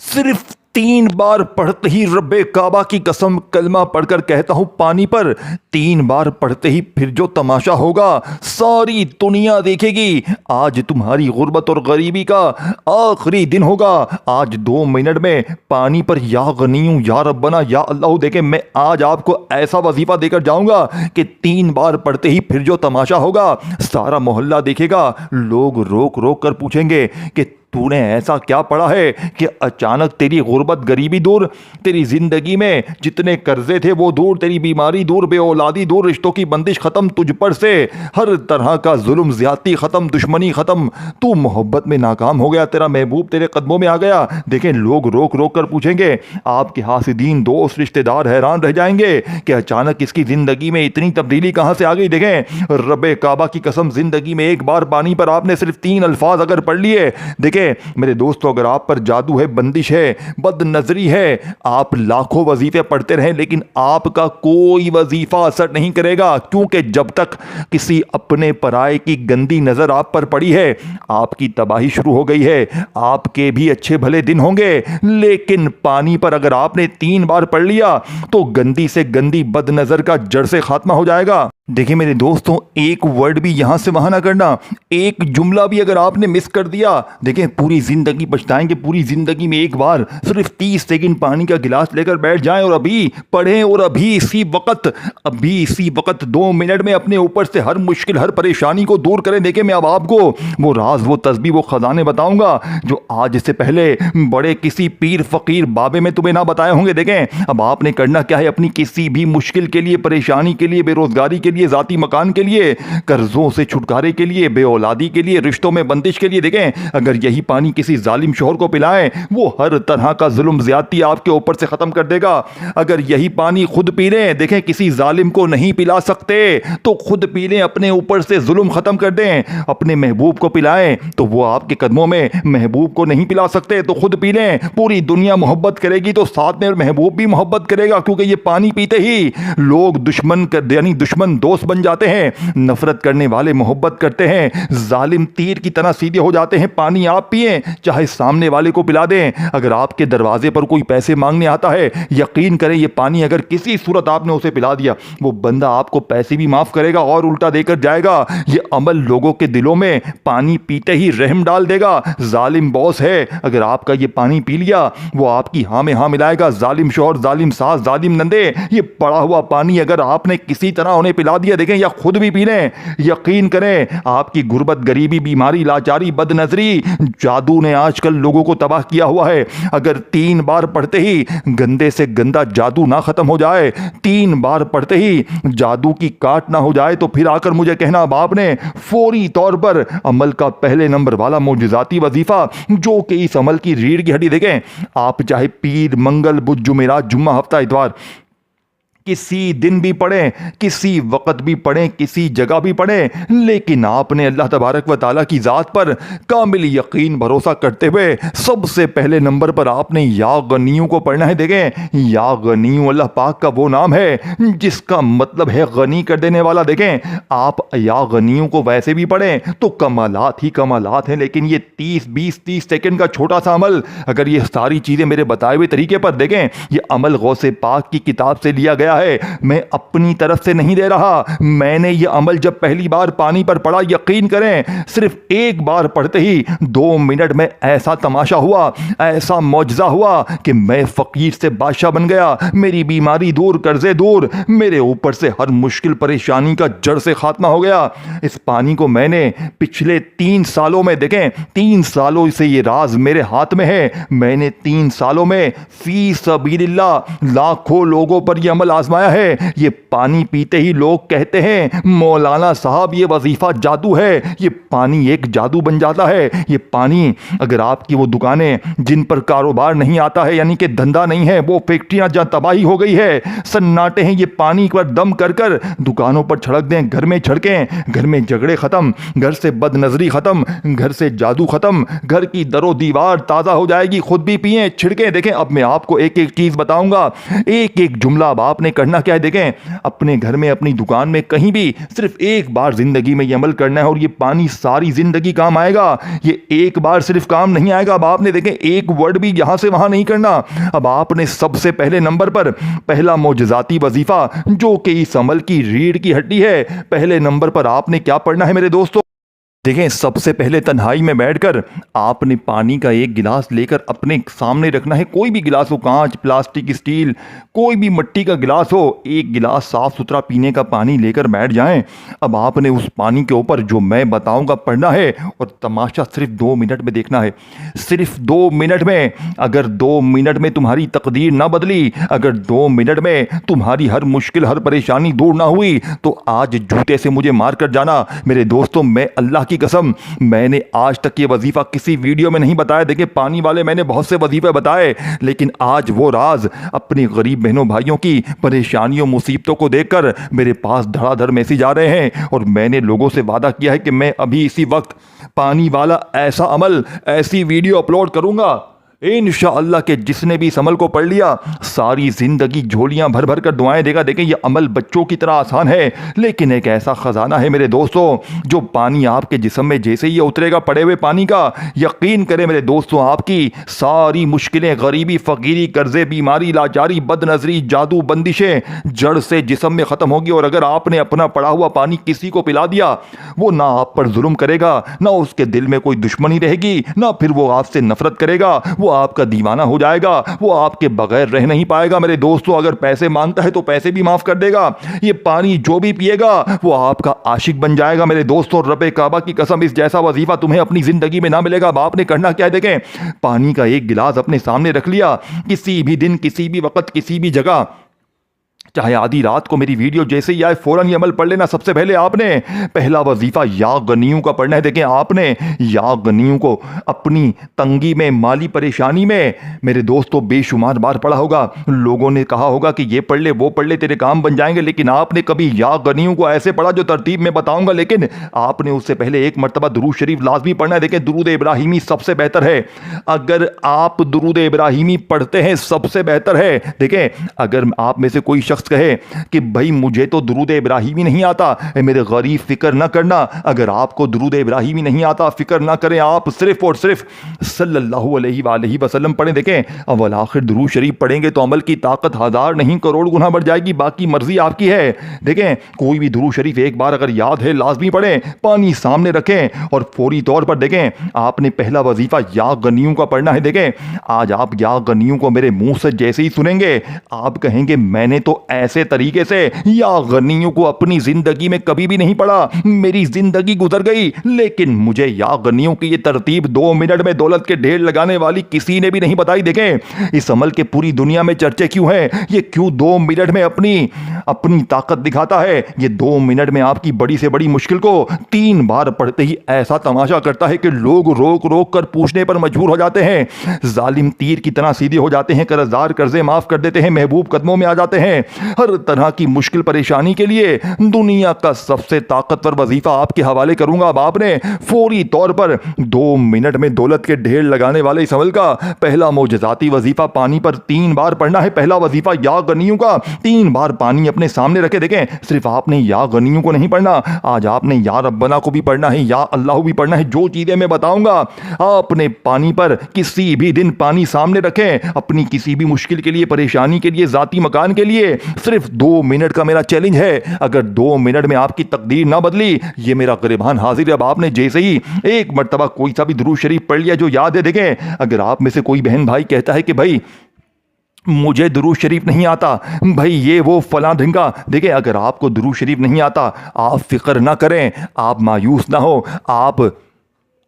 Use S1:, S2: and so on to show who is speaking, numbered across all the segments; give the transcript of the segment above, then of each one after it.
S1: सिर्फ 3 बार पढ़ते ही रब्बे काबा की कसम कलमा पढ़कर कहता हूँ पानी पर, 3 बार पढ़ते ही फिर जो तमाशा होगा सारी दुनिया देखेगी। आज तुम्हारी गुर्बत और गरीबी का आखिरी दिन होगा। आज 2 मिनट में पानी पर या गनीयू या रब्बना या अल्लाह देखे, मैं आज आपको ऐसा वजीफा देकर जाऊंगा कि 3 बार पढ़ते ही फिर जो तमाशा होगा सारा मोहल्ला देखेगा। लोग रोक रोक कर पूछेंगे कि तूने ऐसा क्या पढ़ा है कि अचानक तेरी गुर्बत गरीबी दूर, तेरी ज़िंदगी में जितने कर्जे थे वो दूर, तेरी बीमारी दूर, बेऔलादी दूर, रिश्तों की बंदिश ख़त्म तुझ पर से, हर तरह का जुल्म ज़्यादती ख़त्म, दुश्मनी ख़त्म, तू मोहब्बत में नाकाम हो गया, तेरा महबूब तेरे कदमों में आ गया। देखें लोग रोक रोक कर पूछेंगे, आपके हासिदीन दोस्त रिश्तेदार हैरान रह जाएंगे कि अचानक इसकी ज़िंदगी में इतनी तब्दीली कहाँ से आ गई। देखें रब्बे काबा की कसम, ज़िंदगी में एक बार पानी पर आपने सिर्फ 3 अल्फाज अगर पढ़ लिए, देखें मेरे दोस्तों, अगर आप पर जादू है, बंदिश है, बद नजरी है, आप लाखों वजीफे पढ़ते रहें लेकिन आपका कोई वजीफा असर नहीं करेगा, क्योंकि जब तक किसी अपने पराये की गंदी नजर आप पर पड़ी है आपकी तबाही शुरू हो गई है। आपके भी अच्छे भले दिन होंगे लेकिन पानी पर अगर आपने 3 बार पढ़ लिया तो गंदी से गंदी बद नजर का जड़ से खात्मा हो जाएगा। देखिए मेरे दोस्तों, एक वर्ड भी यहां से वहां ना करना, एक जुमला भी अगर आपने मिस कर दिया, देखें पूरी जिंदगी पछताएंगे। पूरी जिंदगी में एक बार सिर्फ 30 सेकंड पानी का गिलास लेकर बैठ जाएं और अभी पढ़ें और अभी इसी वक्त 2 मिनट में अपने ऊपर से हर मुश्किल, हर परेशानी को दूर करें। देखें मैं अब आपको वो राज, वो तस्बीह, वो खजाने बताऊंगा जो आज से पहले बड़े किसी पीर फकीर बाबे में तुम्हें ना बताए होंगे। देखें अब आपने करना क्या है, अपनी किसी भी मुश्किल के लिए, परेशानी के लिए, बेरोजगारी के लिए, जाती मकान के लिए, कर्जों से छुटकारे के लिए, बेऔलादी के लिए, रिश्तों में बंदिश के लिए, देखें अगर यही पानी किसी जालिम शोहर को पिलाएं वो हर तरह का जुल्म ज्यादती आपके ऊपर से खत्म कर देगा। अगर यही पानी खुद पी लें, देखें किसी जालिम को नहीं पिला सकते तो खुद पी लें, अपने ऊपर से जुल्म खत्म कर दें। अपने महबूब को पिलाएं तो वो आपके कदमों में, महबूब को नहीं पिला सकते तो खुद पी लें। पूरी दुनिया मोहब्बत करेगी तो साथ में महबूब भी मोहब्बत करेगा, क्योंकि ये पानी पीते ही लोग दुश्मन कर यानी दुश्मन दोस्त बन जाते हैं, नफरत करने वाले मोहब्बत करते हैं, जालिम तीर की तरह सीधे हो जाते हैं। पानी आप पिए चाहे सामने वाले को पिला दें। अगर आपके दरवाजे पर कोई पैसे मांगने आता है, यकीन करें ये पानी अगर किसी सूरत आपने उसे पिला दिया वो बंदा आपको पैसे भी माफ करेगा और उल्टा देकर जाएगा। ये अमल लोगों के दिलों में पानी पीते ही रहम डाल देगा। जालिम बॉस है, अगर आपका ये पानी पी लिया वो आपकी हाँ में हाँ मिलाएगा। जालिम शौहर, जालिम सास, जालिम नंदे, ये पड़ा हुआ पानी अगर आपने किसी तरह उन्हें पिला दिया, देखें या खुद भी पी लें, यकीन करें आपकी गुर्बत, गरीबी, बीमारी, लाचारी, बदनजरी, जादू ने आजकल लोगों को तबाह किया हुआ है। अगर 3 बार पढ़ते ही गंदे से गंदा जादू ना खत्म हो जाए, 3 बार पढ़ते ही जादू की काट ना हो जाए तो फिर आकर मुझे कहना अब आपने फौरी तौर पर अमल का पहले नंबर वाला मोजज़ाती वजीफा, जो कि इस अमल की रीढ़ की हड्डी, देखें आप चाहे पीर, मंगल, बुध, जुमेरात, जुम्मा, हफ्ता, इतवार किसी दिन भी पढ़ें, किसी वक्त भी पढ़ें, किसी जगह भी पढ़ें, लेकिन आपने अल्लाह तबारक व ताला की ज़ात पर कामिल यकीन भरोसा करते हुए सबसे पहले नंबर पर आपने या गनीयू को पढ़ना है। देखें या गनीयू अल्लाह पाक का वो नाम है जिसका मतलब है गनी कर देने वाला। देखें आप या गनीयू को वैसे भी पढ़ें तो कमालात ही कमालात हैं, लेकिन ये 30 सेकंड का छोटा सा अमल, अगर ये सारी चीज़ें मेरे बताए हुए तरीके पर, देखें ये अमल गौसे पाक की किताब से लिया गया है, मैं अपनी तरफ से नहीं दे रहा। मैंने यह अमल जब पहली बार पानी पर पढ़ा, यकीन करें सिर्फ एक बार पढ़ते ही 2 मिनट में ऐसा तमाशा हुआ, ऐसा मौजज़ा हुआ कि मैं फकीर से बादशाह बन गया। मेरी बीमारी दूर, कर्जे दूर, मेरे ऊपर से हर मुश्किल परेशानी का जड़ से खात्मा हो गया। इस पानी को मैंने पिछले 3 सालों में, देखें 3 सालों से ये राज मेरे हाथ में है, मैंने 3 सालों में फी सबीलिल्लाह लाखों लोगों पर यह अमल आजमाया है। ये पानी पीते ही लोग कहते हैं मौलाना साहब ये वजीफा जादू है। ये पानी एक जादू बन जाता है। ये पानी अगर आपकी वो दुकानें जिन पर कारोबार नहीं आता है, यानी कि धंधा नहीं है, वो फैक्ट्रियां जहां तबाही हो गई है, सन्नाटे हैं, ये पानी पर दम कर कर दुकानों पर छिड़क दें, घर में छिड़कें, घर में झगड़े खत्म, घर से बदनजरी खत्म, घर से जादू खत्म, घर की दरो दीवार ताज़ा हो जाएगी। खुद भी पिए, छिड़कें। देखें अब मैं आपको एक एक चीज़ बताऊंगा, एक एक जुमला अब आपने आपने करना क्या है, देखें अपने घर में, अपनी दुकान में, कहीं भी सिर्फ एक बार जिंदगी में ये अमल करना है और ये पानी सारी जिंदगी काम आएगा। ये एक बार सिर्फ काम नहीं आएगा। अब आपने देखें एक वर्ड भी यहां से वहां नहीं करना। अब आपने सबसे पहले नंबर पर पहला मोजज़ाती वजीफा जो कि इस अमल की रीढ़ की हड्डी है, पहले नंबर पर आपने क्या पढ़ना है मेरे दोस्तों? देखें सबसे पहले तन्हाई में बैठकर आपने पानी का एक गिलास लेकर अपने सामने रखना है। कोई भी गिलास हो, कांच, प्लास्टिक, स्टील, कोई भी मिट्टी का गिलास हो, एक गिलास साफ सुथरा पीने का पानी लेकर बैठ जाएं। अब आपने उस पानी के ऊपर जो मैं बताऊंगा पढ़ना है और तमाशा सिर्फ 2 मिनट में देखना है। सिर्फ 2 मिनट में। अगर 2 मिनट में तुम्हारी तकदीर ना बदली, अगर 2 मिनट में तुम्हारी हर मुश्किल, हर परेशानी दूर ना हुई, तो आज जूते से मुझे मार कर जाना मेरे दोस्तों। मैं अल्लाह की कसम, मैंने आज तक ये वजीफा किसी वीडियो में नहीं बताया। देखिए पानी वाले मैंने बहुत से वजीफे बताए, लेकिन आज वो राज अपनी गरीब बहनों भाइयों की परेशानियों, मुसीबतों को देखकर मेरे पास धड़ाधड़ मैसेज आ रहे हैं और मैंने लोगों से वादा किया है कि मैं अभी इसी वक्त पानी वाला ऐसा अमल, ऐसी वीडियो अपलोड करूंगा इंशाअल्लाह के जिसने भी इस अमल को पढ़ लिया सारी जिंदगी झोलियां भर भर कर दुआएं देगा। देखें ये अमल बच्चों की तरह आसान है, लेकिन एक ऐसा खजाना है मेरे दोस्तों, जो पानी आपके जिस्म में जैसे ही ये उतरेगा पड़े हुए पानी का, यकीन करें मेरे दोस्तों आपकी सारी मुश्किलें, गरीबी, फकीरी, कर्जे, बीमारी, लाचारी, बदनजरी, जादू, बंदिशें जड़ से जिस्म में खत्म होगी। और अगर आपने अपना पड़ा हुआ पानी किसी को पिला दिया, वो ना आप पर जुल्म करेगा, ना उसके दिल में कोई दुश्मनी रहेगी, ना फिर वो आपसे नफरत करेगा, वो आपका दीवाना हो जाएगा, वो आपके बगैर रह नहीं पाएगा मेरे दोस्तों। अगर पैसे मांगता है तो पैसे भी माफ कर देगा। ये पानी जो भी पिएगा वो आपका आशिक बन जाएगा मेरे दोस्तों। रब्बे काबा की कसम, इस जैसा वजीफा तुम्हें अपनी जिंदगी में ना मिलेगा। अब आपने करना क्या है, देखें पानी का एक गिलास अपने सामने रख लिया, किसी भी दिन, किसी भी वक्त, किसी भी जगह, चाहे आधी रात को मेरी वीडियो जैसे ही आए फौरन ये अमल पढ़ लेना। सबसे पहले आपने पहला वजीफा या गनियों का पढ़ना है। देखें आपने या गनियों को अपनी तंगी में, माली परेशानी में मेरे दोस्तों बेशुमार बार पढ़ा होगा। लोगों ने कहा होगा कि ये पढ़ ले, वो पढ़ ले, तेरे काम बन जाएंगे, लेकिन आपने कभी या गनियों को ऐसे पढ़ा जो तरतीब में बताऊंगा, लेकिन आपने उससे पहले एक मरतबा दुरूद शरीफ लाजमी पढ़ना है। देखें दुरूद इब्राहिमी सबसे बेहतर है। अगर आप दुरूद इब्राहिमी पढ़ते हैं सबसे बेहतर है। देखें अगर आप में से कोई शख्स कहे कि भाई मुझे तो दुरूद इब्राहिमी नहीं आता, मेरे गरीब फिक्र ना करना। अगर आपको दुरूद इब्राहिमी नहीं आता, फिक्र ना करें, आप सिर्फ और सिर्फ सल्लल्लाहु अलैहि वसल्लम पढ़ें। देखें अव्वल आखिर दुरूद शरीफ पढ़ेंगे तो अमल की ताकत 1000 नहीं करोड़ गुना बढ़ जाएगी। बाकी मर्जी आपकी है। देखें कोई भी दुरूद शरीफ एक बार अगर याद है लाजमी पढ़ें, पानी सामने रखें और फौरी तौर पर देखें आपने पहला वजीफा या गनियों का पढ़ना है। देखें आज आप या गनियों को मेरे मुंह से जैसे ही सुनेंगे आप कहेंगे मैंने तो ऐसे तरीके से या गनियों को अपनी जिंदगी में कभी भी नहीं पढ़ा, मेरी जिंदगी गुजर गई, लेकिन मुझे या गनियों की ये तरतीब 2 मिनट में दौलत के ढेर लगाने वाली किसी ने भी नहीं बताई। देखें इस अमल के पूरी दुनिया में चर्चे क्यों हैं, ये क्यों 2 मिनट में अपनी ताकत दिखाता है। ये 2 मिनट में आपकी बड़ी से बड़ी मुश्किल को 3 बार पढ़ते ही ऐसा तमाशा करता है कि लोग रोक रोक कर पूछने पर मजबूर हो जाते हैं। जालिम तीर की तरह सीधे हो जाते हैं, कर्जदार कर्जे माफ कर देते हैं, महबूब कदमों में आ जाते हैं। हर तरह की मुश्किल परेशानी के लिए दुनिया का सबसे ताकतवर वजीफा आपके हवाले करूंगा। अब आपने फौरी तौर पर 2 मिनट में दौलत के ढेर लगाने वाले इस अमल का पहला मोजज़ाती वजीफा पानी पर 3 बार पढ़ना है। पहला वजीफा या गनियों का 3 बार पानी अपने सामने रखे। देखें सिर्फ आपने या गनियों को नहीं पढ़ना, आज आपने या रब्बना को भी पढ़ना है, या अल्लाह भी पढ़ना है। जो चीजें मैं बताऊंगा आपने पानी पर किसी भी दिन पानी सामने रखें, अपनी किसी भी मुश्किल के लिए, परेशानी के लिए, जाती मकान के लिए। सिर्फ 2 मिनट का मेरा चैलेंज है। अगर 2 मिनट में आपकी तकदीर ना बदली, ये मेरा गिरबान हाजिर है। अब आपने जैसे ही एक मर्तबा कोई सा भी दुरूद शरीफ पढ़ लिया जो याद है, देखें अगर आप में से कोई बहन भाई कहता है कि भाई मुझे दुरूद शरीफ नहीं आता, भाई ये वो फलां ढिंगा, देखिए अगर आपको दुरूद शरीफ नहीं आता आप फिक्र ना करें, आप मायूस ना हो,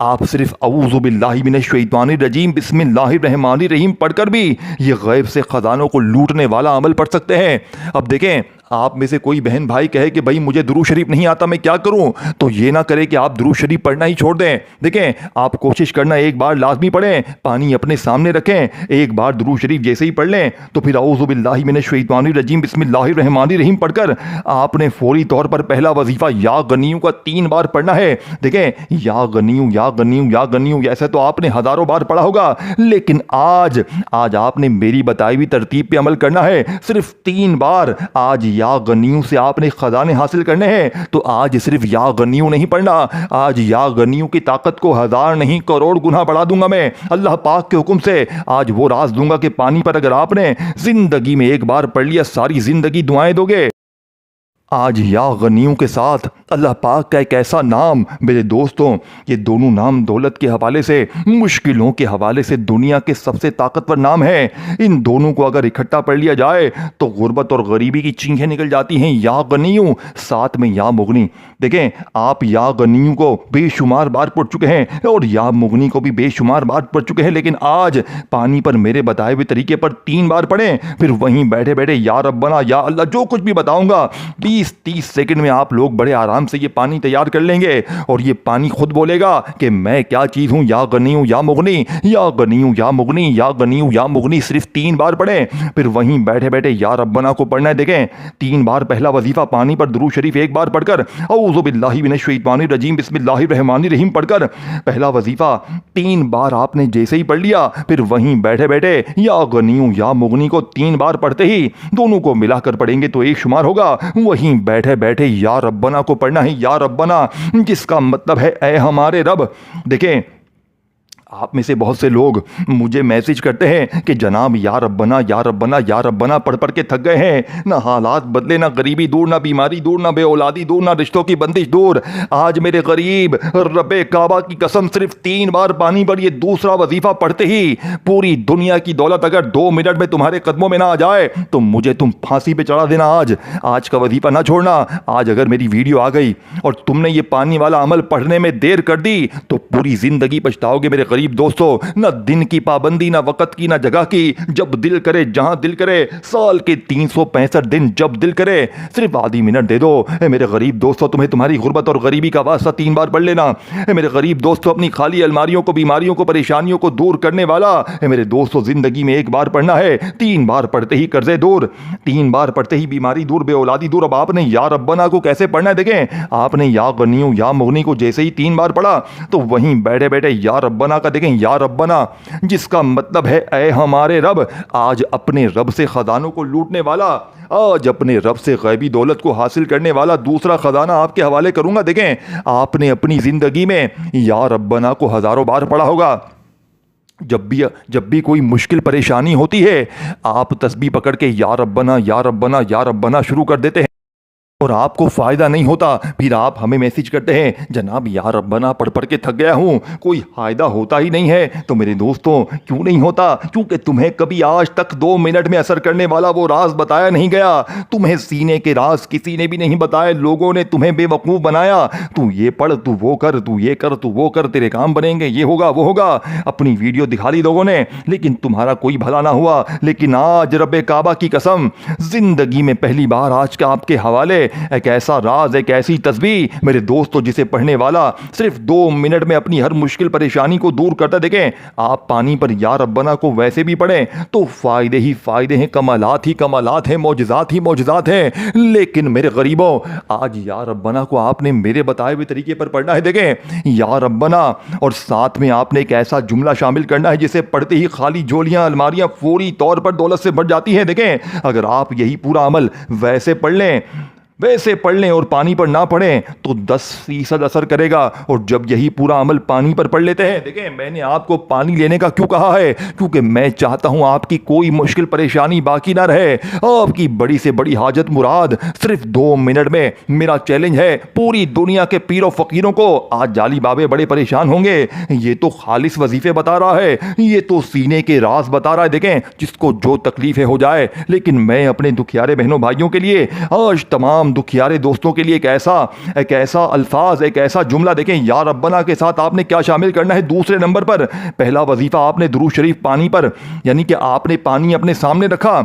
S1: आप सिर्फ औज़ु बिल्लाहि मिनश शैतानिर रजीम बिस्मिल्लाहिर रहमानिर रहीम पढ़कर भी ये गैब से खजानों को लूटने वाला अमल पढ़ सकते हैं। अब देखें आप में से कोई बहन भाई कहे कि भाई मुझे दुरूद शरीफ नहीं आता, मैं क्या करूं, तो ये ना करे कि आप दुरूद शरीफ पढ़ना ही छोड़ दें। देखें, आप कोशिश करना एक बार लाजमी पढ़ें, पानी अपने सामने रखें, एक बार दुरूद शरीफ जैसे ही पढ़ लें तो फिर औज़ु बिल्लाहि मिनश शैतानिर रजीम बिस्मिल्लाहिर रहमानिर रहीम पढ़कर आपने फौरी तौर पर पहला वजीफा या गनियू का 3 बार पढ़ना है। देखें, या गनियू या गनियू या गनियू, ऐसे तो आपने हजारों बार पढ़ा होगा, लेकिन आज आपने मेरी बताई हुई तरतीब पे अमल करना है। सिर्फ 3 बार आज या गनियू से आपने खजाने हासिल करने हैं। तो आज सिर्फ या गनियू नहीं पढ़ना, आज या गनियू की ताकत को 1000 नहीं करोड़ गुना बढ़ा दूंगा मैं अल्लाह पाक के हुक्म से। आज वो राज दूंगा कि पानी पर अगर आपने जिंदगी में एक बार पढ़ लिया, सारी जिंदगी दुआएं दोगे। आज या गनियों के साथ अल्लाह पाक का एक ऐसा नाम, मेरे दोस्तों, ये दोनों नाम दौलत के हवाले से, मुश्किलों के हवाले से दुनिया के सबसे ताकतवर नाम है। इन दोनों को अगर इकट्ठा पढ़ लिया जाए तो गुर्बत और गरीबी की चीखें निकल जाती हैं। या गनियों साथ में या मुगनी। देखें, आप या गनियों को बेशुमार बार पढ़ चुके हैं और या मुगनी को भी बेशुमार बार पढ़ चुके हैं, लेकिन आज पानी पर मेरे बताए हुए तरीके पर 3 बार पढ़ें, फिर वहीं बैठे बैठे या रब्बना या अल्लाह जो कुछ भी बताऊंगा 20-30 सेकंड में आप लोग बड़े आराम से ये पानी तैयार कर लेंगे और ये पानी खुद बोलेगा कि मैं क्या चीज हूं। या गनियू या मुगनी, या गनियू या मुगनी, या गनियू या मुगनी, सिर्फ 3 बार पढ़ें, फिर वहीं बैठे बैठे या रब्बना को पढ़ना है। देखें, 3 बार पहला वजीफा पानी पर दुरूद शरीफ 1 बार पढ़कर औज़ु बिल्लाहि मिनश शैतानिर रजीम बिस्मिल्लाहिर रहमानिर रहीम पढ़कर पहला वजीफा 3 बार आपने जैसे ही पढ़ लिया, फिर वहीं बैठे बैठे या गनियू या मुगनी को 3 बार पढ़ते ही दोनों को मिलाकर पढ़ेंगे तो एक शुमार होगा। वहीं बैठे बैठे या रब्बना को पढ़ना है, या रब्बना, जिसका मतलब है ऐ हमारे रब। देखें, आप में से बहुत से लोग मुझे मैसेज करते हैं कि जनाब या रब्बना या रब्बना या रब्बना पढ़ पढ़ के थक गए हैं, ना हालात बदले, ना गरीबी दूर, ना बीमारी दूर, ना बेऔलादी दूर, ना रिश्तों की बंदिश दूर। आज मेरे गरीब, रब्बे काबा की कसम, सिर्फ 3 बार पानी पर ये दूसरा वजीफा पढ़ते ही पूरी दुनिया की दौलत अगर 2 मिनट में तुम्हारे कदमों में ना आ जाए तो मुझे तुम फांसी पे चढ़ा देना। आज का वजीफा ना छोड़ना। आज अगर मेरी वीडियो आ गई और तुमने ये पानी वाला अमल पढ़ने में देर कर दी तो पूरी जिंदगी पछताओगे मेरे गरीब दोस्तों। न दिन की पाबंदी, ना वक्त की, ना जगह की, जब दिल करे जहां दिल करे, साल के 365 दिन जब दिल करे, सिर्फ आधी मिनट दे दो। मेरे गरीब दोस्तों, तुम्हें तुम्हारी गुर्बत और गरीबी का वास्ता 3 बार पढ़ लेना। मेरे गरीब दोस्तों, अपनी खाली अलमारियों को, बीमारियों को, परेशानियों को दूर करने वाला मेरे दोस्तों जिंदगी में 1 बार पढ़ना है। 3 बार पढ़ते ही कर्जे दूर, 3 बार पढ़ते ही बीमारी दूर, बेऔलादी दूर। अब आपने या रब्बना को कैसे पढ़ना है? देखें, आपने या गनियों या मुगनी को जैसे ही 3 बार पढ़ा तो वहीं बैठे बैठे या रब्बना का देखें, या रब्बना, जिसका मतलब है ऐ हमारे रब। आज अपने रब से खजानों को लूटने वाला, आज अपने रब से गैबी दौलत को हासिल करने वाला दूसरा खजाना आपके हवाले करूंगा। देखें, आपने अपनी जिंदगी में या रब्बना को हजारों बार पढ़ा होगा। जब भी कोई मुश्किल परेशानी होती है, आप तस्बीह पकड़ के या रब्बना या रब्बना या रब्बना शुरू कर देते हैं और आपको फ़ायदा नहीं होता। फिर आप हमें मैसेज करते हैं, जनाब या रब्बना पढ़ पढ़ के थक गया हूँ, कोई फ़ायदा होता ही नहीं है। तो मेरे दोस्तों, क्यों नहीं होता? क्योंकि तुम्हें कभी आज तक 2 मिनट में असर करने वाला वो राज बताया नहीं गया। तुम्हें सीने के राज किसी ने भी नहीं बताए। लोगों ने तुम्हें बेवकूफ़ बनाया। तू ये पढ़, तू वो कर, तू ये कर, तू वो कर, तेरे काम बनेंगे, ये होगा वो होगा। अपनी वीडियो दिखा ली लोगों ने, लेकिन तुम्हारा कोई भला ना हुआ। लेकिन आज रब्बे काबा की कसम, जिंदगी में पहली बार आज का आपके हवाले एक ऐसा राज, एक ऐसी तस्बीह मेरे दोस्तों, जिसे पढ़ने वाला सिर्फ 2 मिनट में अपनी हर मुश्किल परेशानी को दूर करता। देखें, आप पानी पर या रब्बना को वैसे भी पढ़ें तो फायदे ही फायदे हैं, कमालात ही कमालात हैं, मौजज़ात ही मौजज़ात हैं। लेकिन मेरे गरीबों, आज या रब्बना को आपने मेरे बताए हुए तरीके पर पढ़ना है। देखें, या रब्बना, और साथ में आपने एक ऐसा जुमला शामिल करना है जिसे पढ़ते ही खाली झोलियां, अलमारियां फौरी तौर पर दौलत से भर जाती हैं। देखें, अगर आप यही पूरा अमल वैसे पढ़ लें और पानी पर ना पढ़ें तो 10% असर करेगा। और जब यही पूरा अमल पानी पर पढ़ लेते हैं, देखें, मैंने आपको पानी लेने का क्यों कहा है? क्योंकि मैं चाहता हूं आपकी कोई मुश्किल परेशानी बाकी ना रहे। आपकी बड़ी से बड़ी हाजत मुराद सिर्फ 2 मिनट में। मेरा चैलेंज है पूरी दुनिया के पीरों फकीरों को। आज जाली बाबे बड़े परेशान होंगे, ये तो खालिस वजीफे बता रहा है, ये तो सीने के राज बता रहा है। देखें, जिसको जो तकलीफें हो जाए, लेकिन मैं अपने दुखियारे बहनों भाइयों के लिए, आज तमाम दुखियारे दोस्तों के लिए एक ऐसा अल्फाज, एक ऐसा जुमला, देखें, या रब्बना के साथ आपने क्या शामिल करना है। दूसरे नंबर पर पहला वजीफा आपने दुरूद शरीफ पानी पर, यानी कि आपने पानी अपने सामने रखा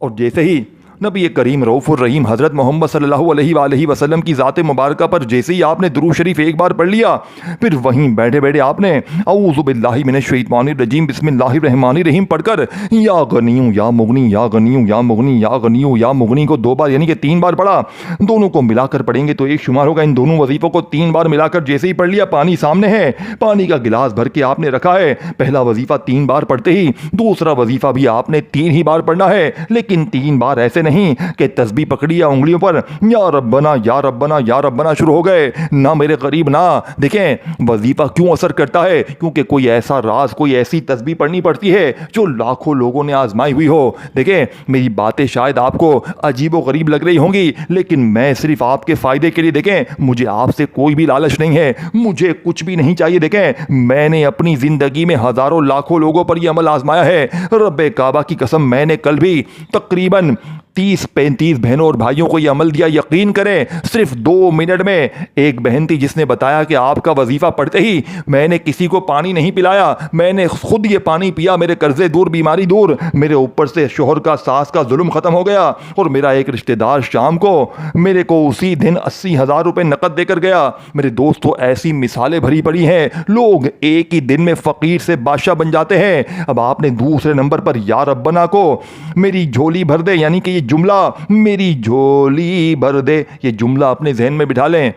S1: और जैसे ही नबी करीम रऊफ़ुर रहीम हज़रत मोहम्मद सल्लल्लाहु अलैहि वसल्लम की ज़ात मुबारक पर जैसे ही आपने दुरूद शरीफ एक बार पढ़ लिया, फिर वहीं बैठे बैठे आपने औज़ु बिल्लाहि मिनश शैतानिर रजीम बिस्मिल्लाहिर रहमानिर रहीम पढ़कर या गनियु या मुगनी या गनियु या मुगनी या गनियु या मुगनी को 2 बार यानी कि 3 बार पढ़ा। दोनों को मिलाकर पढ़ेंगे तो एक शुमार होगा। इन दोनों वजीफ़ों को 3 बार मिलाकर जैसे ही पढ़ लिया, पानी सामने है, पानी का गिलास भर के आपने रखा है। पहला वजीफ़ा 3 बार पढ़ते ही दूसरा वजीफ़ा भी आपने 3 ही बार पढ़ना है, लेकिन 3 बार ऐसे नहीं कि तस्बीह पकड़ी या उंगलियों पर या रब्बना या रब्बना या रब्बना शुरू हो गए। ना मेरे करीब ना। देखें वजीफा क्यों असर करता है, क्योंकि कोई ऐसा राज, कोई ऐसी तस्बीह पढ़नी पड़ती है जो लाखों लोगों ने आजमाई हुई हो। देखें मेरी बातें शायद आपको अजीबो गरीब लग रही होंगी, लेकिन मैं सिर्फ आपके फायदे के लिए, देखें मुझे आपसे कोई भी लालच नहीं है, मुझे कुछ भी नहीं चाहिए। देखें मैंने अपनी जिंदगी में हजारों लाखों लोगों पर यह अमल आजमाया है। रब्बे काबा की कसम, मैंने कल भी तकरीबन 30-35 बहनों और भाइयों को यह अमल दिया। यकीन करें सिर्फ 2 मिनट में एक बहन थी जिसने बताया कि आपका वजीफा पढ़ते ही मैंने किसी को पानी नहीं पिलाया, मैंने खुद ये पानी पिया, मेरे कर्जे दूर, बीमारी दूर, मेरे ऊपर से शोहर का, सास का जुल्म खत्म हो गया। और मेरा एक रिश्तेदार शाम को मेरे को उसी दिन 80,000 रुपए नकद देकर गया। मेरे दोस्तों ऐसी मिसालें भरी पड़ी हैं, लोग एक ही दिन में फकीर से बादशाह बन जाते हैं। अब आपने दूसरे नंबर पर या रब्बना को मेरी झोली भर दे, यानी कि जुमला मेरी झोली भर दे, ये जुमला अपने जहन में बिठा लें।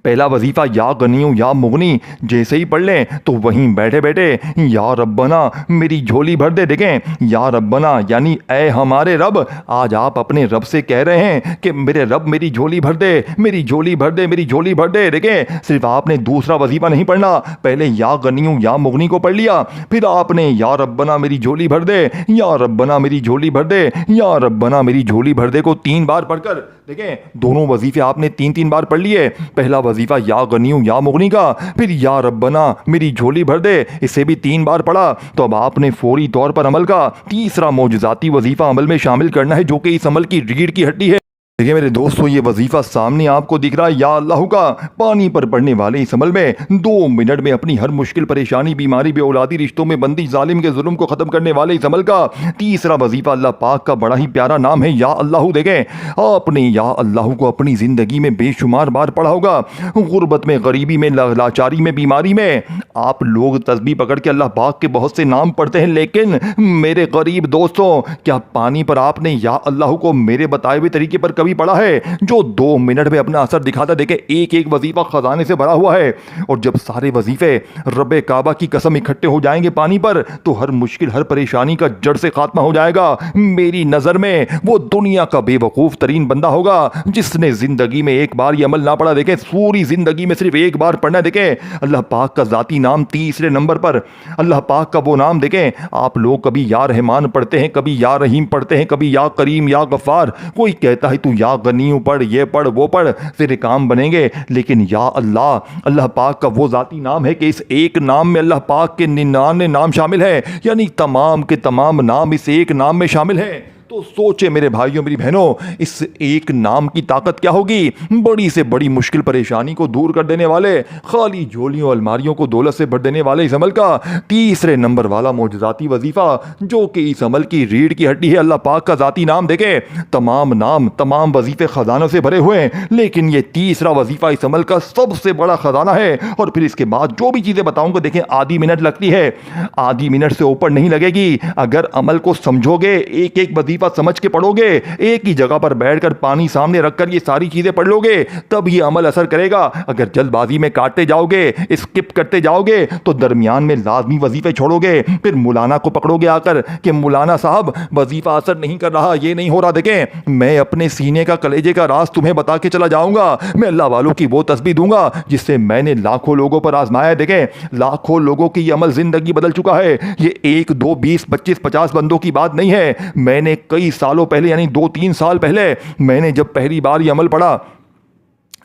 S1: पहला वजीफा या गनियु या मुगनी जैसे ही पढ़ लें तो वहीं बैठे बैठे या रब्बना मेरी झोली भर दे। देखें या रब्बना यानी ऐ हमारे रब, आज आप अपने रब से कह रहे हैं कि मेरे रब मेरी झोली भर दे, मेरी झोली भर दे, मेरी झोली भर दे। देखें सिर्फ आपने दूसरा वजीफा नहीं पढ़ना, पहले या गनियु या मुगनी को पढ़ लिया, फिर आपने या रब्बना मेरी झोली भर दे, या रब्बना मेरी झोली भर दे, या रब्बना मेरी झोली भर दे को 3 बार पढ़कर, देखें दोनों वजीफे आपने 3-3 बार पढ़ लिए। पहला वजीफा या गनियु या मुगनी का, फिर या रब्बना मेरी झोली भर दे, इसे भी 3 बार पढ़ा। तो अब आपने फौरी तौर पर अमल का तीसरा मौजूदाती वजीफा अमल में शामिल करना है, जो कि इस अमल की रीढ़ की हड्डी है। देखिए मेरे दोस्तों, ये वजीफा सामने आपको दिख रहा है, या अल्लाह का। पानी पर पढ़ने वाले इस अमल में 2 मिनट में अपनी हर मुश्किल, परेशानी, बीमारी, बेऔलादी, रिश्तों में बंदी, जालिम के जुल्म को खत्म करने वाले इस अमल का तीसरा वजीफा अल्लाह पाक का बड़ा ही प्यारा नाम है, या अल्लाह। देखें आपने या अल्लाह को अपनी जिंदगी में बेशुमार बार पढ़ा होगा। गुर्बत में, गरीबी में, लाचारी में, बीमारी में आप लोग तस्बीह पकड़ के अल्लाह पाक के बहुत से नाम पढ़ते हैं, लेकिन मेरे गरीब दोस्तों, क्या पानी पर आपने या अल्लाह को मेरे बताए हुए तरीके पर पढ़ा है, जो 2 मिनट में अपना असर दिखाता? देखें एक एक वजीफा खजाने से भरा हुआ है, और जब सारे वजीफे रब्बे काबा की कसम इकट्ठे हो जाएंगे पानी पर, तो हर मुश्किल, हर परेशानी का जड़ से खात्मा हो जाएगा। मेरी नजर में वो दुनिया का बेवकूफ तरीन बंदा होगा जिसने जिंदगी में एक बार ये अमल ना पढ़ा। देखें पूरी जिंदगी में सिर्फ एक बार पढ़ना। देखें अल्लाह पाक का जाती नाम तीसरे नंबर पर, अल्लाह पाक का वो नाम। देखें आप लोग कभी या रहमान पढ़ते हैं, कभी या रहीम पढ़ते हैं, कभी या करीम, या गफ्फार। कोई कहता है तू या गनीयु पढ़, ये पढ़, वो पढ़, तेरे काम बनेंगे, लेकिन या अल्लाह, अल्लाह पाक का वो जाती नाम है कि इस एक नाम में अल्लाह पाक के 99 नाम शामिल है, यानी तमाम के तमाम नाम इस एक नाम में शामिल है। तो सोचे मेरे भाइयों, मेरी बहनों, इस एक नाम की ताकत क्या होगी। बड़ी से बड़ी मुश्किल परेशानी को दूर कर देने वाले, खाली झोलियों अलमारियों को दौलत से भर देने वाले इस अमल का तीसरे नंबर वाला मौजूदाती वजीफा, जो कि इस अमल की रीढ़ की हड्डी है, अल्लाह पाक का जाती नाम। देखे तमाम नाम, तमाम वजीफे खजानों से भरे हुए हैं, लेकिन ये तीसरा वजीफा इस अमल का सबसे बड़ा खजाना है। और फिर इसके बाद जो भी चीज़ें बताऊंगा, देखें आधी मिनट लगती है, आधी मिनट से ऊपर नहीं लगेगी। अगर अमल को समझोगे, एक एक वजीफा समझ के पढ़ोगे, एक ही जगह पर बैठकर पानी सामने रखकर ये सारी चीजें पढ़ लोगे, तब ये अमल असर करेगा। अगर जल्दबाजी में काटते जाओगे, स्किप करते जाओगे, तो दरमियान में लाजमी वजीफे छोड़ोगे, फिर मौलाना को पकड़ोगे आकर कि मौलाना साहब वजीफा असर नहीं कर रहा, ये नहीं हो रहा। देखें मैं अपने सीने का, कलेजे का राज तुम्हें बता के चला जाऊंगा। मैं अल्लाह वालों की वो तस्बीह दूंगा जिससे मैंने लाखों लोगों पर आजमाया। देखें लाखों लोगों की ये अमल जिंदगी बदल चुका है। ये 1, 2, 20, 25, 50 बंदों की बात नहीं है। मैंने कई सालों पहले, यानी 2-3 साल पहले, मैंने जब पहली बार ये अमल पढ़ा,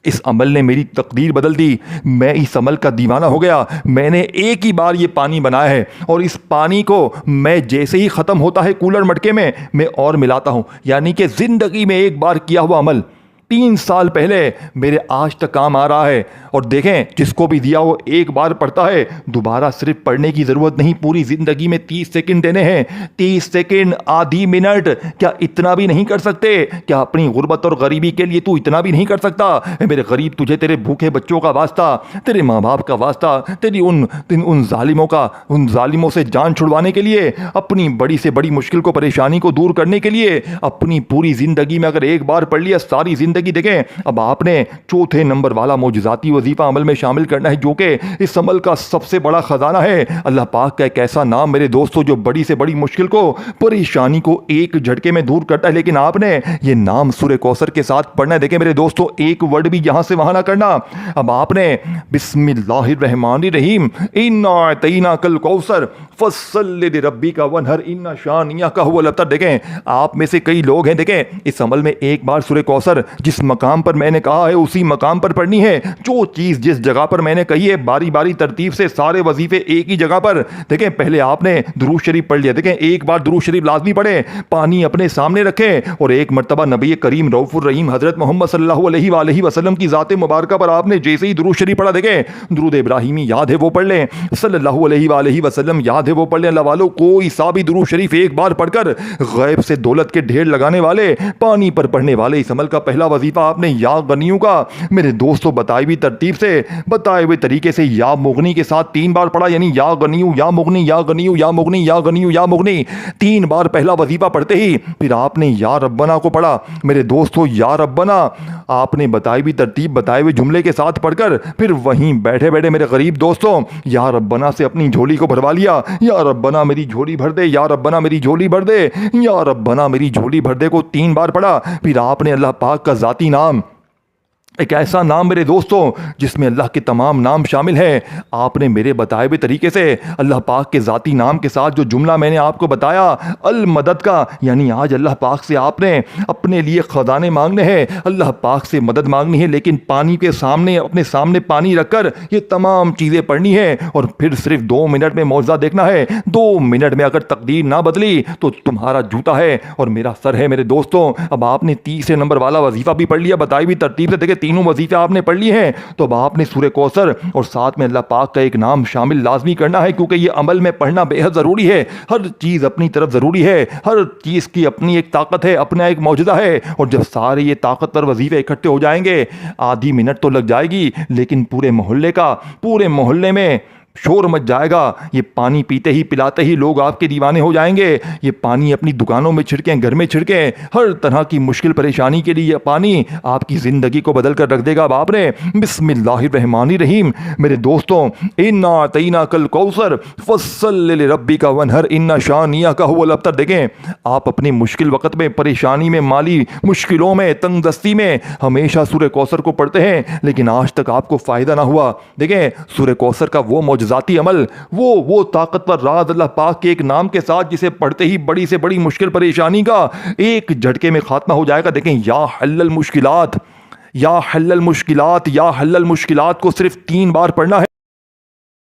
S1: इस अमल ने मेरी तकदीर बदल दी। मैं इस अमल का दीवाना हो गया। मैंने एक ही बार ये पानी बनाया है, और इस पानी को मैं जैसे ही ख़त्म होता है कूलर मटके में, मैं और मिलाता हूँ। यानी कि ज़िंदगी में एक बार किया हुआ अमल 3 साल पहले मेरे आज तक काम आ रहा है। और देखें, जिसको भी दिया वो एक बार पढ़ता है, दोबारा सिर्फ पढ़ने की ज़रूरत नहीं, पूरी ज़िंदगी में 30 सेकंड देने हैं। 30 सेकंड, आधी मिनट, क्या इतना भी नहीं कर सकते? क्या अपनी गुर्बत और गरीबी के लिए तू इतना भी नहीं कर सकता? मेरे गरीब, तुझे तेरे भूखे बच्चों का वास्ता, तेरे माँ बाप का वास्ता, तेरी उन जालिमों से जान छुड़वाने के लिए, अपनी बड़ी से बड़ी मुश्किल को, परेशानी को दूर करने के लिए, अपनी पूरी ज़िंदगी में अगर एक बार पढ़ लिया, सारी ज़िंदगी। देखें, अब आपने चौथे नंबर वाला मौजज़ाती वजीफ़ा अमल में शामिल करना है, जो कि इस अमल का सबसे बड़ा ख़जाना है। अल्लाह पाक का एक ऐसा नाम मेरे दोस्तों जो बड़ी से बड़ी मुश्किल को, परेशानी को एक झटके में दूर करता है। लेकिन आपने ये नाम सूरह कौसर के साथ पढ़ना है। देखें मेरे दोस्तों, एक वर्ड भी यहां से वहां ना करना। अब आपने बिस्मिल्लाहिर्रहमानिर्रहीम, इन्ना अतैना कल कौसर फस्सल्लि लिरब्बिका वनहर इन्ना शानियका हुवल अबतर। देखें, आप में से कई लोग हैं, देखें, इस अमल में एक बार सूरह कौसर जिस मकाम पर मैंने कहा है उसी मकाम पर पढ़नी है। जो चीज़ जिस जगह पर मैंने कही है, बारी बारी तरतीब से सारे वजीफे एक ही जगह पर। देखें, पहले आपने दुरूद शरीफ पढ़ लिया। देखें, एक बार दुरूद शरीफ लाजमी पढ़े, पानी अपने सामने रखें और एक मरतबा नबी करीम रऊफुर रहीम हजरत मोहम्मद सल्लल्लाहु अलैहि वसल्लम की ज़ात मुबारक पर आपने जैसे ही दुरूद शरीफ पढ़ा, देखें, दुरूद इब्राहिमी याद है वो पढ़ लें, सल्लल्लाहु अलैहि वसल्लम याद है वो पढ़ लें। अल्लाह वालों, कोई सा भी दुरूद शरीफ एक बार पढ़कर गैब से दौलत के ढेर लगाने वाले, पानी पर पढ़ने वाले इस अमल का पहला वजीफा आपने या गनियों का मेरे दोस्तों बताई हुई तरतीब से, बताए हुए तरीके से या मुगनी के साथ 3 बार पढ़ा, यानी या गनियों, या मुगनी, या गनियों, या मुगनी, या गनियों, या मुगनी। 3 बार पहला वजीफा पढ़ते ही फिर आपने या रब्बना को पढ़ा। मेरे दोस्तों, या रब्बना आपने बताई हुई तरतीब, बताए हुए जुमले के साथ पढ़कर फिर वहीं बैठे बैठे मेरे गरीब दोस्तों, या रब्बना से अपनी झोली को भरवा लिया। या रब्बना मेरी झोली भर दे, या रब्बना मेरी झोली भर दे, या रब्बना मेरी झोली भर दे को 3 बार पढ़ा। फिर आपने अल्लाह पाक का ज़ाती नाम, एक ऐसा नाम मेरे दोस्तों जिसमें अल्लाह के तमाम नाम शामिल हैं, आपने मेरे बताए हुए तरीके से अल्लाह पाक के ज़ाती नाम के साथ जो जुमला मैंने आपको बताया अल मदद का, यानी आज अल्लाह पाक से आपने अपने लिए ख़जाने मांगने हैं, अल्लाह पाक से मदद मांगनी है, लेकिन पानी के सामने, अपने सामने पानी रखकर ये तमाम चीज़ें पढ़नी है। और फिर सिर्फ 2 मिनट में मौजज़ा देखना है। 2 मिनट में अगर तकदीर ना बदली तो तुम्हारा जूता है और मेरा सर है मेरे दोस्तों। अब आपने तीसरे नंबर वाला वजीफ़ा भी पढ़ लिया, बताई हुई तरतीब से। देखे, तीनों वजीफे आपने पढ़ लिए हैं, तो अब आपने सूरह कौसर और साथ में अल्लाह पाक का एक नाम शामिल लाजमी करना है, क्योंकि ये अमल में पढ़ना बेहद ज़रूरी है। हर चीज़ अपनी तरफ ज़रूरी है, हर चीज़ की अपनी एक ताकत है, अपना एक मौजूदा है। और जब सारे ये ताकतवर वजीफे इकट्ठे हो जाएंगे, आधी मिनट तो लग जाएगी, लेकिन पूरे मोहल्ले में शोर मच जाएगा। ये पानी पीते ही पिलाते ही लोग आपके दीवाने हो जाएंगे। ये पानी अपनी दुकानों में छिड़कें, घर में छिड़कें, हर तरह की मुश्किल परेशानी के लिए ये पानी आपकी ज़िंदगी को बदल कर रख देगा। अब आपने बिस्मिल्लाहिर्रहमानिर्रहीम, मेरे दोस्तों, इन्ना अतैना कल कौसर फस्सल्लि लिरब्बिका वनहर इन्ना शानियका हुवल अबतर। देखें, आप अपने मुश्किल वक़्त में, परेशानी में, माली मुश्किलों में, तंगदस्ती में हमेशा सूरह कौसर को पढ़ते हैं, लेकिन आज तक आपको फ़ायदा ना हुआ। देखें, सूरह कौसर का वो ज़ाती अमल, वो ताकतवर राज अल्लाह पाक के एक नाम के साथ, जिसे पढ़ते ही बड़ी से बड़ी मुश्किल परेशानी का एक झटके में खात्मा हो जाएगा। देखें, या हल्लल मुश्किलात, या हल्लल मुश्किलात, या हल्लल मुश्किलात को सिर्फ 3 बार पढ़ना है।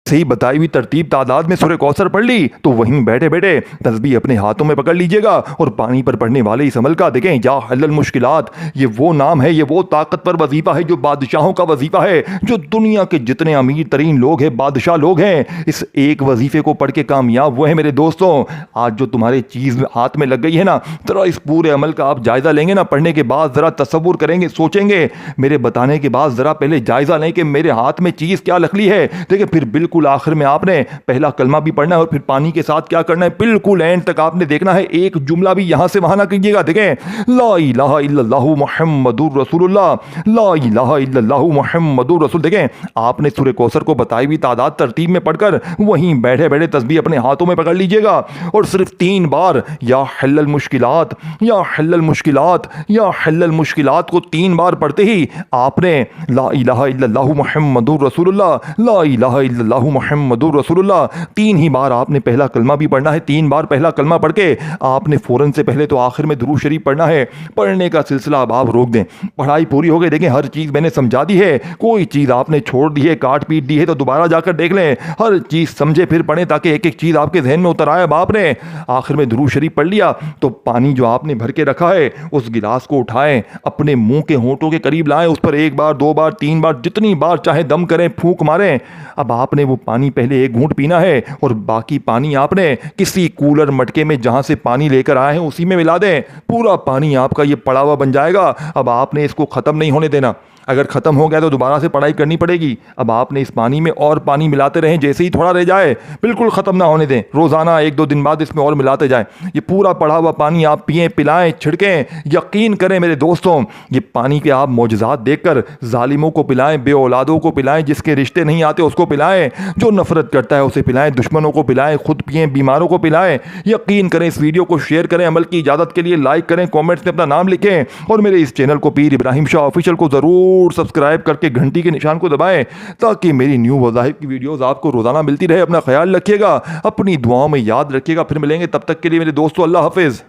S1: सही बताई हुई तरतीब तादाद में सूरह कौसर पढ़ ली तो वहीं बैठे बैठे तस्बीह अपने हाथों में पकड़ लीजिएगा और पानी पर पढ़ने वाले इस अमल का, देखें, या हल्लल मुश्किलात, ये वो नाम है, ये वो ताकतवर वजीफा है जो बादशाहों का वजीफा है, जो दुनिया के जितने अमीर तरीन लोग हैं, बादशाह लोग हैं, इस एक वजीफे को पढ़ के कामयाब वो है। मेरे दोस्तों, आज जो तुम्हारी चीज़ हाथ में लग गई है ना, जरा इस पूरे अमल का आप जायज़ा लेंगे ना, पढ़ने के बाद ज़रा तसव्वुर करेंगे, सोचेंगे, मेरे बताने के बाद ज़रा पहले जायज़ा लें कि मेरे हाथ में चीज़ क्या लग ली है। देखिए, फिर बिल्कुल आखिर में आपने पहला कलमा भी पढ़ना है और फिर पानी के साथ क्या करना है, बिल्कुल एंड तक आपने देखना है, एक जुमला भी यहां से वहां ना कीजिएगा। देखें, ला इलाहा इल्लल्लाहु मुहम्मदुर रसूलुल्लाह, ला इलाहा इल्लल्लाहु मुहम्मदुर रसूल। देखें, आपने सूरह कौसर को बताई हुई तादाद तरतीब में पढ़कर वहीं बैठे बैठे तस्बीह अपने हाथों में पकड़ लीजिएगा और सिर्फ 3 बार या हल्लल मुश्किलात, या हल्लल मुश्किलात, या हल्लल मुश्किलात को 3 बार पढ़ते ही आपने ला इलाहा इल्लल्लाहु मुहम्मदुर रसूलुल्लाह, ला इलाहा इल्लल्लाहु इल्लल्लाहु मुहम्मदुर रसूलुल्लाह। 3 ही बार आपने पहला कलमा भी पढ़ना है। 3 बार पहला कलमा पढ़ के आपने फ़ौरन से पहले तो आखिर में दुरूद शरीफ पढ़ना है। पढ़ने का सिलसिला अब आप रोक दें। पढ़ाई पूरी हो गई, देखें हर चीज़ मैंने समझा दी है। कोई चीज़ आपने छोड़ दी है, काट पीट दी है तो दोबारा जाकर देख लें। हर चीज़ समझे फिर पढ़ें ताकि एक एक चीज़ आपके जहन में उतर आए। अब आपने आखिर में दुरूद शरीफ पढ़ लिया तो पानी जो आपने भर के रखा है उस गिलास को उठाएं, अपने मुंह के होंठों के करीब लाएं, उस पर 1 बार 2 बार 3 बार जितनी बार चाहे दम करें, फूंक मारें। अब आपने वो पानी पहले 1 घूंट पीना है और बाकी पानी आपने किसी कूलर मटके में जहां से पानी लेकर आए हैं उसी में मिला दें। पूरा पानी आपका ये पड़ा हुआ बन जाएगा। अब आपने इसको ख़त्म नहीं होने देना। अगर ख़त्म हो गया तो दोबारा से पढ़ाई करनी पड़ेगी। अब आपने इस पानी में और पानी मिलाते रहें, जैसे ही थोड़ा रह जाए बिल्कुल ख़त्म ना होने दें। रोज़ाना 1-2 दिन बाद इसमें और मिलाते जाएं। ये पूरा पड़ा हुआ पानी आप पिएं, पिलाएं, छिड़कें। यकीन करें मेरे दोस्तों, ये पानी के आप मौजज़ात देखकर ज़ालिमों को पिलाएं, बे औलादों को पिलाएं, जिसके रिश्ते नहीं आते उसको पिलाएं, जो नफ़रत करता है उसे पिलाएं, दुश्मनों को पिलाएं, खुद पिएं, बीमारों को पिलाएं। यकीन करें, इस वीडियो को शेयर करें, अमल की इजाज़त के लिए लाइक करें, कॉमेंट्स में अपना नाम लिखें और मेरे इस चैनल को पीर इब्राहिम शाह ऑफिशियल को ज़रूर सब्सक्राइब करके घंटी के निशान को दबाएं ताकि मेरी न्यू वज़ाहिफ की वीडियोस आपको रोज़ाना मिलती रहे। अपना ख्याल रखिएगा, अपनी दुआओं में याद रखिएगा। फिर मिलेंगे, तब तक के लिए मेरे दोस्तों अल्लाह हाफिज़।